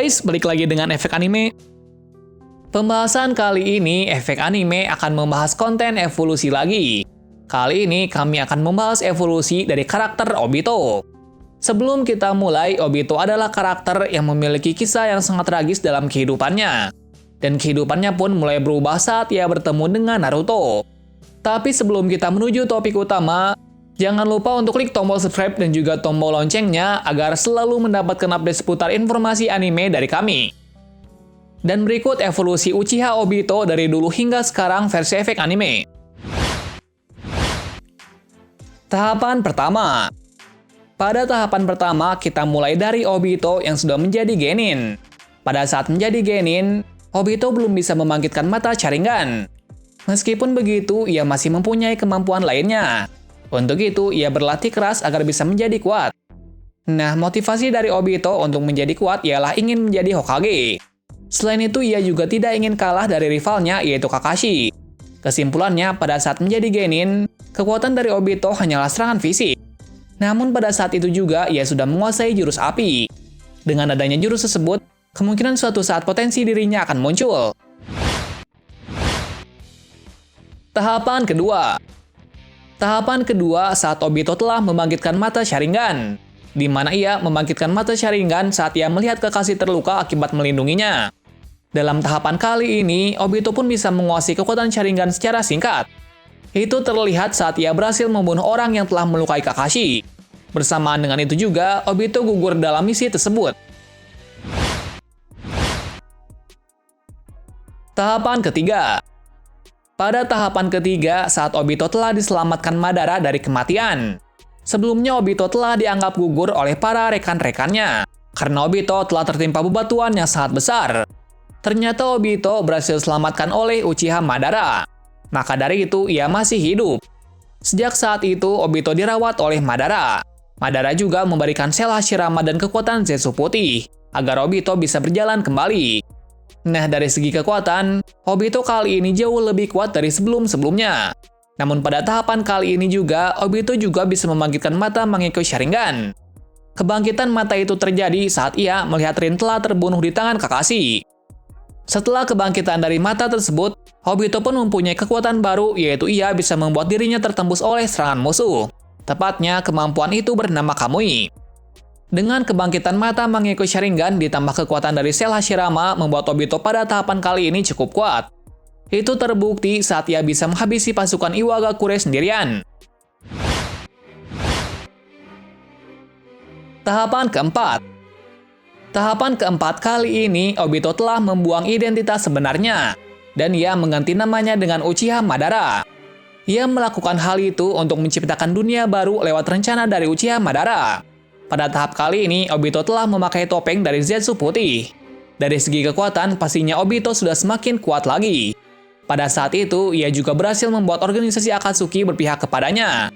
guys, balik lagi dengan Efek Anime. Pembahasan kali ini, Efek Anime akan membahas konten evolusi lagi. Kali ini kami akan membahas evolusi dari karakter Obito. Sebelum kita mulai, Obito adalah karakter yang memiliki kisah yang sangat tragis dalam kehidupannya. Dan kehidupannya pun mulai berubah saat ia bertemu dengan Naruto. Tapi sebelum kita menuju topik utama, jangan lupa untuk klik tombol subscribe dan juga tombol loncengnya agar selalu mendapatkan update seputar informasi anime dari kami. Dan berikut evolusi Uchiha Obito dari dulu hingga sekarang versi Efek Anime. Tahapan pertama. Pada tahapan pertama, kita mulai dari Obito yang sudah menjadi Genin. Pada saat menjadi Genin, Obito belum bisa membangkitkan mata Sharingan. Meskipun begitu, ia masih mempunyai kemampuan lainnya. Untuk itu, ia berlatih keras agar bisa menjadi kuat. Nah, motivasi dari Obito untuk menjadi kuat ialah ingin menjadi Hokage. Selain itu, ia juga tidak ingin kalah dari rivalnya, yaitu Kakashi. Kesimpulannya, pada saat menjadi Genin, kekuatan dari Obito hanyalah serangan fisik. Namun pada saat itu juga, ia sudah menguasai jurus api. Dengan adanya jurus tersebut, kemungkinan suatu saat potensi dirinya akan muncul. Tahapan kedua. Tahapan kedua saat Obito telah membangkitkan mata Sharingan, di mana ia membangkitkan mata Sharingan saat ia melihat Kakashi terluka akibat melindunginya. Dalam tahapan kali ini, Obito pun bisa menguasai kekuatan Sharingan secara singkat. Itu terlihat saat ia berhasil membunuh orang yang telah melukai Kakashi. Bersamaan dengan itu juga, Obito gugur dalam misi tersebut. Tahapan ketiga. Pada tahapan ketiga, saat Obito telah diselamatkan Madara dari kematian. Sebelumnya Obito telah dianggap gugur oleh para rekan-rekannya, karena Obito telah tertimpa bebatuan yang sangat besar. Ternyata Obito berhasil diselamatkan oleh Uchiha Madara. Maka dari itu, ia masih hidup. Sejak saat itu, Obito dirawat oleh Madara. Madara juga memberikan sel Hashirama dan kekuatan Zetsu putih, agar Obito bisa berjalan kembali. Nah, dari segi kekuatan, Obito kali ini jauh lebih kuat dari sebelum-sebelumnya. Namun pada tahapan kali ini juga, Obito juga bisa membangkitkan mata Mangekyo Sharingan. Kebangkitan mata itu terjadi saat ia melihat Rin telah terbunuh di tangan Kakashi. Setelah kebangkitan dari mata tersebut, Obito pun mempunyai kekuatan baru, yaitu ia bisa membuat dirinya tertembus oleh serangan musuh. Tepatnya, kemampuan itu bernama Kamui. Dengan kebangkitan mata Mangekyo Sharingan ditambah kekuatan dari sel Hashirama membuat Obito pada tahapan kali ini cukup kuat. Itu terbukti saat ia bisa menghabisi pasukan Iwagakure sendirian. Tahapan keempat. Tahapan keempat kali ini Obito telah membuang identitas sebenarnya, dan ia mengganti namanya dengan Uchiha Madara. Ia melakukan hal itu untuk menciptakan dunia baru lewat rencana dari Uchiha Madara. Pada tahap kali ini, Obito telah memakai topeng dari Zetsu putih. Dari segi kekuatan, pastinya Obito sudah semakin kuat lagi. Pada saat itu, ia juga berhasil membuat organisasi Akatsuki berpihak kepadanya.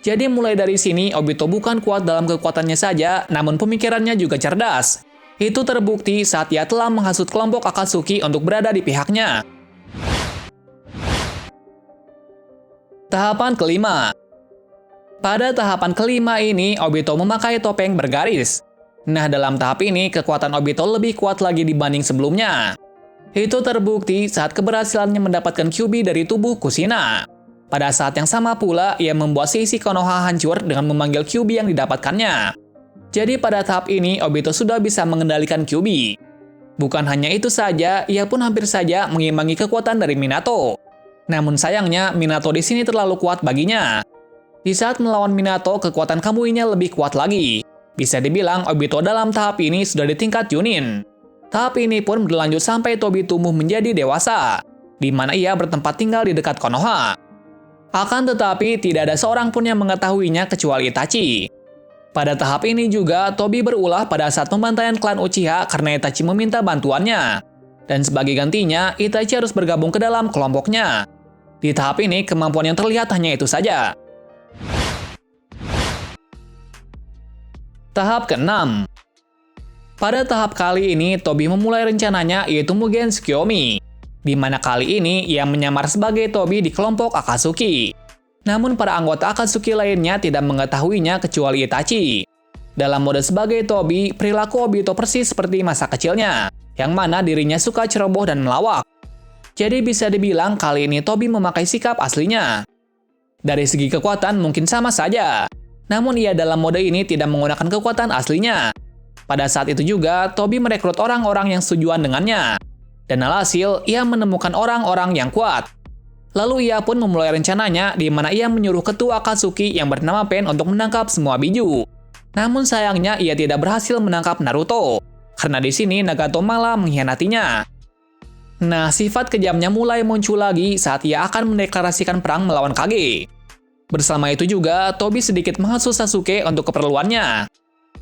Jadi mulai dari sini, Obito bukan kuat dalam kekuatannya saja, namun pemikirannya juga cerdas. Itu terbukti saat ia telah menghasut kelompok Akatsuki untuk berada di pihaknya. Tahapan kelima. Pada tahapan kelima ini, Obito memakai topeng bergaris. Nah, dalam tahap ini, kekuatan Obito lebih kuat lagi dibanding sebelumnya. Itu terbukti saat keberhasilannya mendapatkan Kyuubi dari tubuh Kushina. Pada saat yang sama pula, ia membuat sisi Konoha hancur dengan memanggil Kyuubi yang didapatkannya. Jadi pada tahap ini, Obito sudah bisa mengendalikan Kyuubi. Bukan hanya itu saja, ia pun hampir saja mengimbangi kekuatan dari Minato. Namun sayangnya, Minato di sini terlalu kuat baginya. Di saat melawan Minato, kekuatan Kamui-nya lebih kuat lagi. Bisa dibilang, Obito dalam tahap ini sudah di tingkat Chunin. Tahap ini pun berlanjut sampai Tobi tumbuh menjadi dewasa, di mana ia bertempat tinggal di dekat Konoha. Akan tetapi, tidak ada seorang pun yang mengetahuinya kecuali Itachi. Pada tahap ini juga, Tobi berulah pada saat pembantaian klan Uchiha karena Itachi meminta bantuannya. Dan sebagai gantinya, Itachi harus bergabung ke dalam kelompoknya. Di tahap ini, kemampuan yang terlihat hanya itu saja. Tahap ke-6. Pada tahap kali ini, Tobi memulai rencananya yaitu Mugen Tsukiyomi, di mana kali ini ia menyamar sebagai Tobi di kelompok Akatsuki. Namun para anggota Akatsuki lainnya tidak mengetahuinya kecuali Itachi. Dalam mode sebagai Tobi, perilaku Obito persis seperti masa kecilnya, yang mana dirinya suka ceroboh dan melawak. Jadi bisa dibilang kali ini Tobi memakai sikap aslinya. Dari segi kekuatan mungkin sama saja, namun ia dalam mode ini tidak menggunakan kekuatan aslinya. Pada saat itu juga, Tobi merekrut orang-orang yang setujuan dengannya. Dan alhasil, ia menemukan orang-orang yang kuat. Lalu ia pun memulai rencananya di mana ia menyuruh ketua Akatsuki yang bernama Pain untuk menangkap semua biju. Namun sayangnya ia tidak berhasil menangkap Naruto, karena di sini Nagato malah mengkhianatinya. Nah, sifat kejamnya mulai muncul lagi saat ia akan mendeklarasikan perang melawan Kage. Bersama itu juga, Tobi sedikit menghasut Sasuke untuk keperluannya.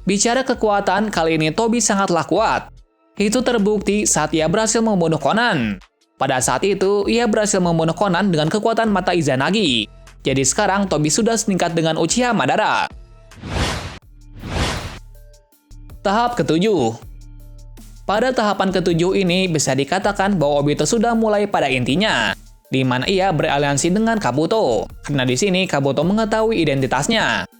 Bicara kekuatan, kali ini Tobi sangatlah kuat. Itu terbukti saat ia berhasil membunuh Konan. Pada saat itu, ia berhasil membunuh Konan dengan kekuatan mata Izanagi. Jadi sekarang Tobi sudah setingkat dengan Uchiha Madara. Tahap ketujuh. Pada tahapan ketujuh ini bisa dikatakan bahwa Obito sudah mulai pada intinya, di mana ia beraliansi dengan Kabuto, karena di sini Kabuto mengetahui identitasnya.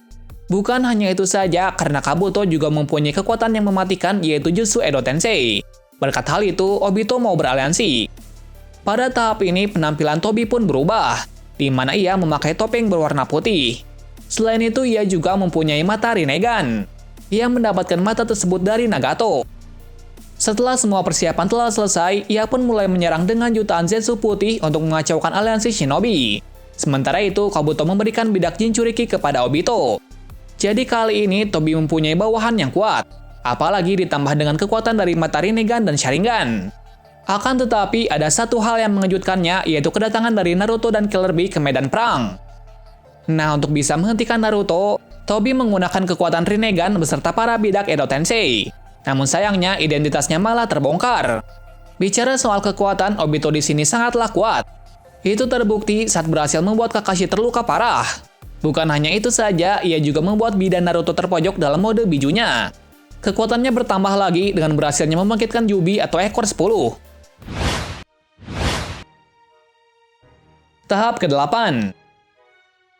Bukan hanya itu saja, karena Kabuto juga mempunyai kekuatan yang mematikan yaitu Jutsu Edo Tensei. Berkat hal itu, Obito mau beraliansi. Pada tahap ini penampilan Tobi pun berubah, di mana ia memakai topeng berwarna putih. Selain itu, ia juga mempunyai mata Rinnegan. Ia mendapatkan mata tersebut dari Nagato. Setelah semua persiapan telah selesai, ia pun mulai menyerang dengan jutaan Zetsu putih untuk mengacaukan aliansi Shinobi. Sementara itu, Kabuto memberikan bidak Jinchuriki kepada Obito. Jadi kali ini, Tobi mempunyai bawahan yang kuat. Apalagi ditambah dengan kekuatan dari mata Rinnegan dan Sharingan. Akan tetapi, ada satu hal yang mengejutkannya, yaitu kedatangan dari Naruto dan Killer Bee ke medan perang. Nah, untuk bisa menghentikan Naruto, Tobi menggunakan kekuatan Rinnegan beserta para bidak Edo Tensei. Namun sayangnya identitasnya malah terbongkar. Bicara soal kekuatan, Obito di sini sangatlah kuat. Itu terbukti saat berhasil membuat Kakashi terluka parah. Bukan hanya itu saja, ia juga membuat bidan Naruto terpojok dalam mode bijunya. Kekuatannya bertambah lagi dengan berhasilnya membangkitkan Yubi atau ekor 10. Tahap ke-8.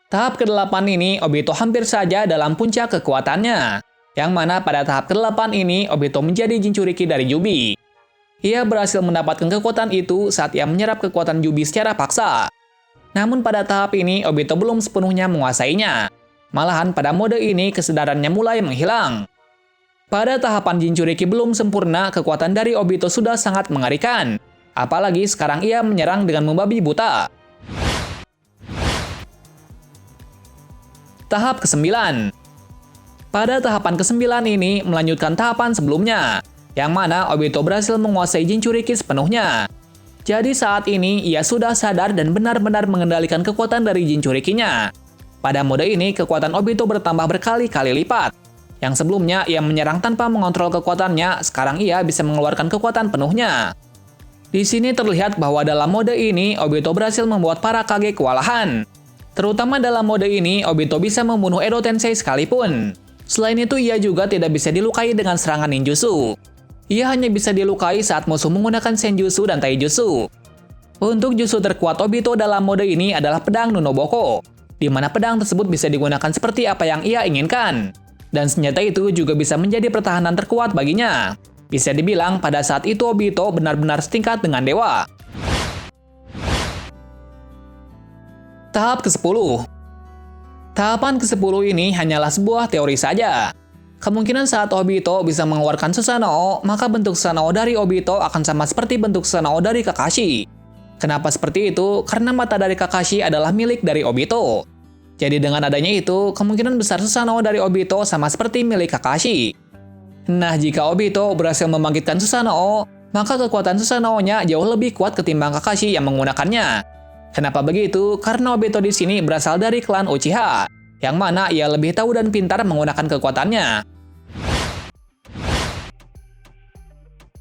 Tahap ke-8 ini Obito hampir saja dalam puncak kekuatannya. Yang mana pada tahap ke-8 ini, Obito menjadi Jinchuriki dari Yubi. Ia berhasil mendapatkan kekuatan itu saat ia menyerap kekuatan Yubi secara paksa. Namun pada tahap ini, Obito belum sepenuhnya menguasainya. Malahan pada mode ini, kesadarannya mulai menghilang. Pada tahapan Jinchuriki belum sempurna, kekuatan dari Obito sudah sangat mengerikan. Apalagi sekarang ia menyerang dengan membabi buta. Tahap ke-9. Pada tahapan ke-9 ini melanjutkan tahapan sebelumnya, yang mana Obito berhasil menguasai Jinchuriki sepenuhnya. Jadi saat ini ia sudah sadar dan benar-benar mengendalikan kekuatan dari Jinchurikinya. Pada mode ini kekuatan Obito bertambah berkali-kali lipat. Yang sebelumnya ia menyerang tanpa mengontrol kekuatannya, sekarang ia bisa mengeluarkan kekuatan penuhnya. Di sini terlihat bahwa dalam mode ini Obito berhasil membuat para Kage kewalahan. Terutama dalam mode ini Obito bisa membunuh Edo Tensei sekalipun. Selain itu, ia juga tidak bisa dilukai dengan serangan ninjutsu. Ia hanya bisa dilukai saat musuh menggunakan senjutsu dan taijutsu. Untuk jutsu terkuat Obito dalam mode ini adalah pedang Nunoboko, di mana pedang tersebut bisa digunakan seperti apa yang ia inginkan. Dan senjata itu juga bisa menjadi pertahanan terkuat baginya. Bisa dibilang pada saat itu Obito benar-benar setingkat dengan dewa. Tahap ke-10. Tahapan ke-10 ini hanyalah sebuah teori saja. Kemungkinan saat Obito bisa mengeluarkan Susanoo, maka bentuk Susanoo dari Obito akan sama seperti bentuk Susanoo dari Kakashi. Kenapa seperti itu? Karena mata dari Kakashi adalah milik dari Obito. Jadi dengan adanya itu, kemungkinan besar Susanoo dari Obito sama seperti milik Kakashi. Nah, jika Obito berhasil membangkitkan Susanoo, maka kekuatan Susanoo-nya jauh lebih kuat ketimbang Kakashi yang menggunakannya. Kenapa begitu? Karena Obito di sini berasal dari klan Uchiha, yang mana ia lebih tahu dan pintar menggunakan kekuatannya.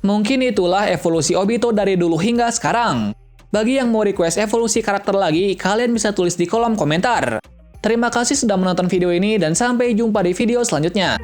Mungkin itulah evolusi Obito dari dulu hingga sekarang. Bagi yang mau request evolusi karakter lagi, kalian bisa tulis di kolom komentar. Terima kasih sudah menonton video ini dan sampai jumpa di video selanjutnya.